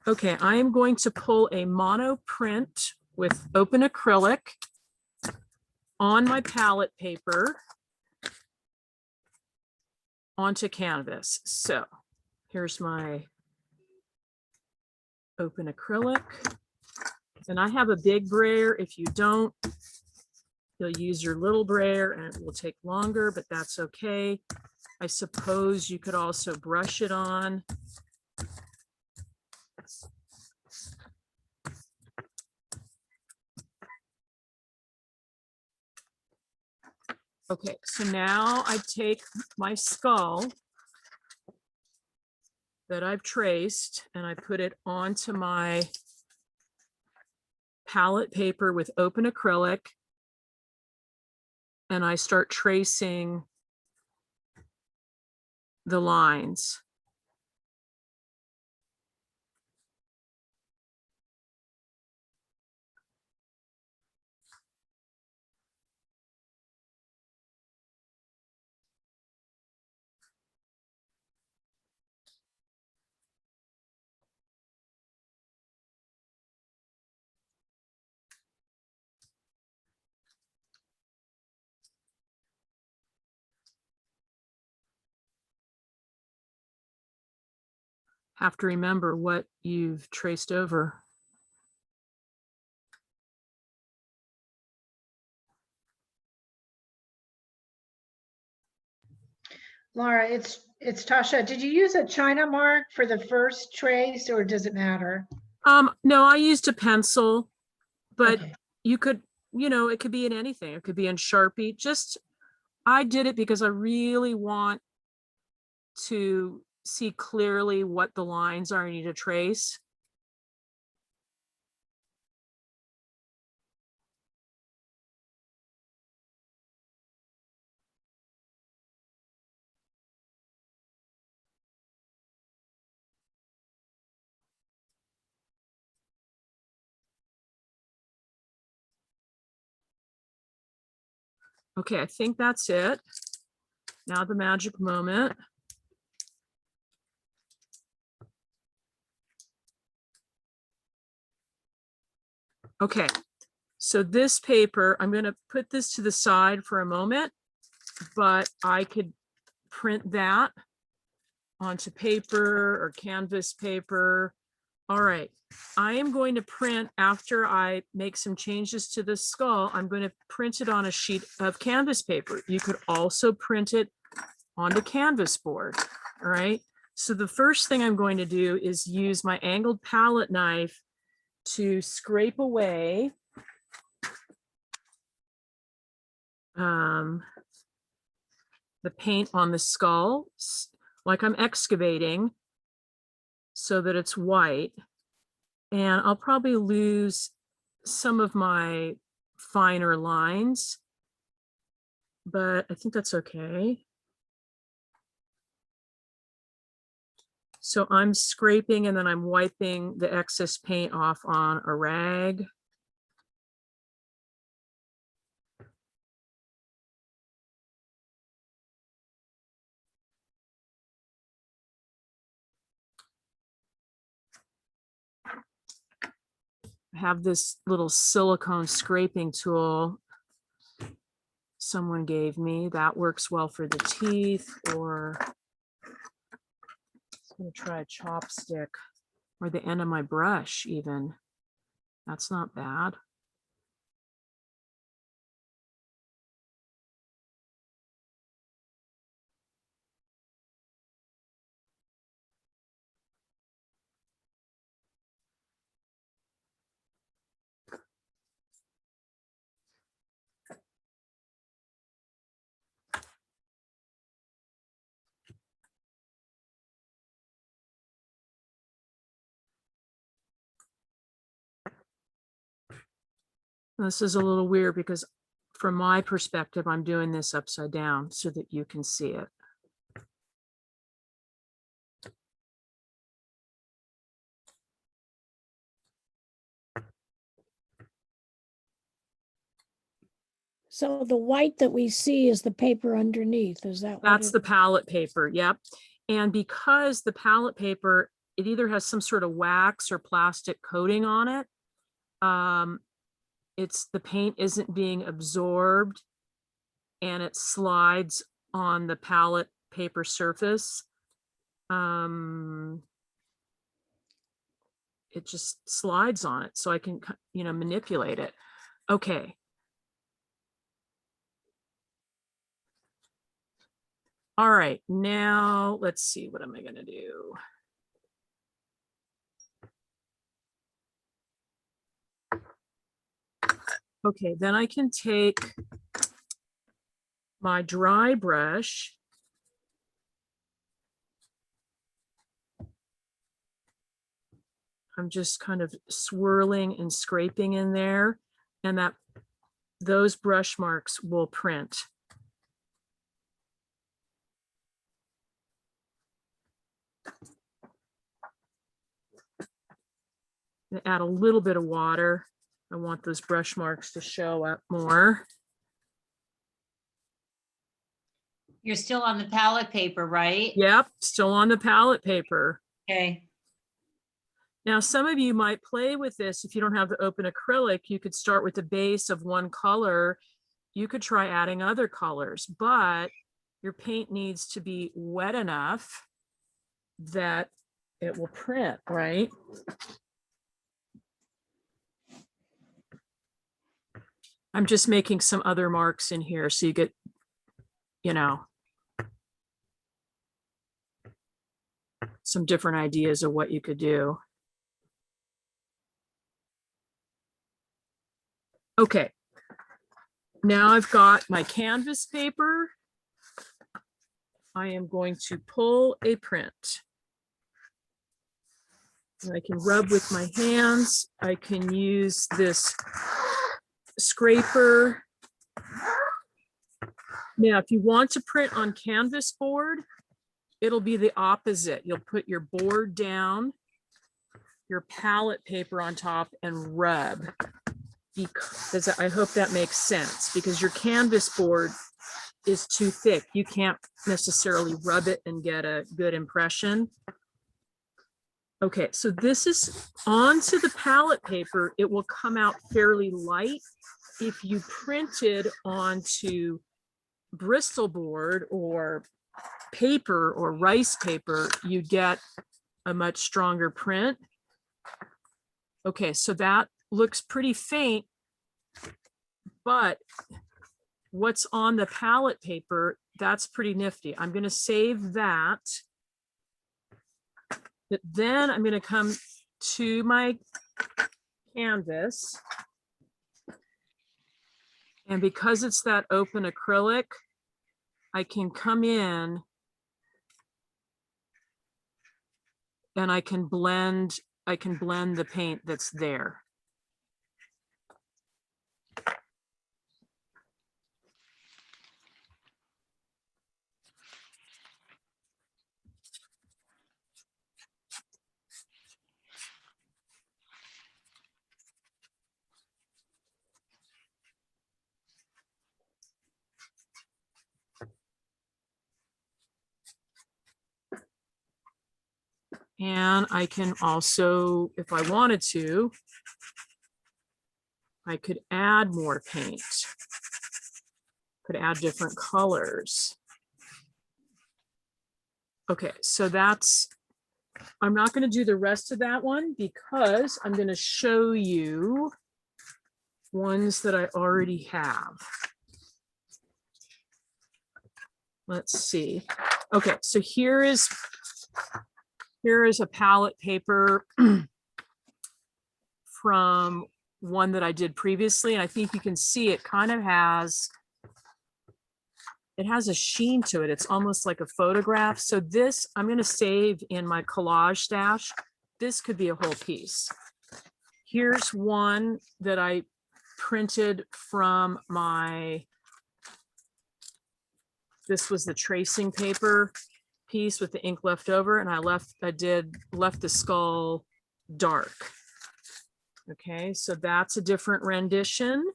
Okay, I am going to pull a mono print with Open Acrylic on my palette paper onto canvas. So here's my Open Acrylic. And I have a big brayer. If you don't, you'll use your little brayer and it will take longer, but that's okay. I suppose you could also brush it on. Okay, so now I take my skull that I've traced and I put it onto my palette paper with Open Acrylic. And I start tracing the lines. Have to remember what you've traced over. Laura, it's Tasha. Did you use a China mark for the first trace, or does it matter? No, I used a pencil, but Okay. you could, it could be in anything. It could be in Sharpie. I did it because I really want to see clearly what the lines are I need to trace. Okay, I think that's it. Now the magic moment. Okay, so this paper, I'm going to put this to the side for a moment, but I could print that onto paper or canvas paper. All right, I am going to print, after I make some changes to the skull, I'm going to print it on a sheet of canvas paper. You could also print it on the canvas board. All right, so the first thing I'm going to do is use my angled palette knife to scrape away the paint on the skull, like I'm excavating, so that it's white. And I'll probably lose some of my finer lines, but I think that's okay. So I'm scraping and then I'm wiping the excess paint off on a rag. I have this little silicone scraping tool someone gave me that works well for the teeth, or I'm going to try a chopstick or the end of my brush even. That's not bad. This is a little weird because from my perspective, I'm doing this upside down so that you can see it. So the white that we see is the paper underneath. Is that what That's the palette paper. Yep. And because the palette paper it either has some sort of wax or plastic coating on it. The paint isn't being absorbed and it slides on the palette paper surface. It just slides on it, so I can, manipulate it. Okay. All right, now let's see, what am I gonna do? Okay, then I can take my dry brush. I'm just kind of swirling and scraping in there, and those brush marks will print. Add a little bit of water. I want those brush marks to show up more. You're still on the palette paper, right? Yep, still on the palette paper. Okay. Now, some of you might play with this. If you don't have the open acrylic, you could start with a base of one color. You could try adding other colors, but your paint needs to be wet enough that it will print, right? I'm just making some other marks in here so you get, some different ideas of what you could do. Okay, now I've got my canvas paper. I am going to pull a print. And I can rub with my hands. I can use this scraper. Now, if you want to print on canvas board, it'll be the opposite. You'll put your board down, your palette paper on top, and rub. Because I hope that makes sense, because your canvas board is too thick. You can't necessarily rub it and get a good impression. Okay, so this is onto the palette paper. It will come out fairly light. If you printed onto Bristol board or paper or rice paper, you get a much stronger print. Okay, so that looks pretty faint, but what's on the palette paper, that's pretty nifty. I'm going to save that. But then I'm going to come to my canvas. And because it's that open acrylic, I can come in and I can blend the paint that's there. And I can also, if I wanted to, I could add more paint. Could add different colors. Okay, so I'm not going to do the rest of that one because I'm going to show you ones that I already have. Let's see. Okay, so here is a palette paper from one that I did previously, and I think you can see it kind of has a sheen to it. It's almost like a photograph. So this I'm going to save in my collage stash. This could be a whole piece. Here's one that I printed from this was the tracing paper piece with the ink left over, and I left the skull dark. Okay, so that's a different rendition.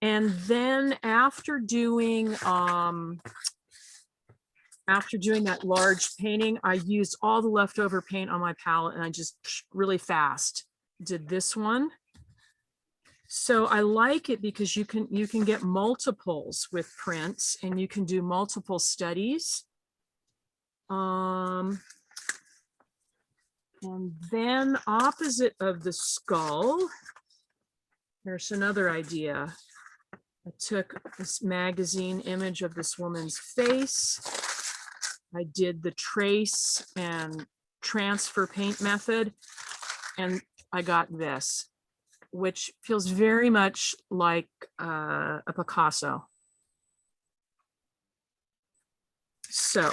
And then after doing after doing that large painting, I used all the leftover paint on my palette and I just really fast did this one. So I like it because you can get multiples with prints and you can do multiple studies. And then opposite of the skull, there's another idea. I took this magazine image of this woman's face. I did the trace and transfer paint method, and I got this, which feels very much like a Picasso. So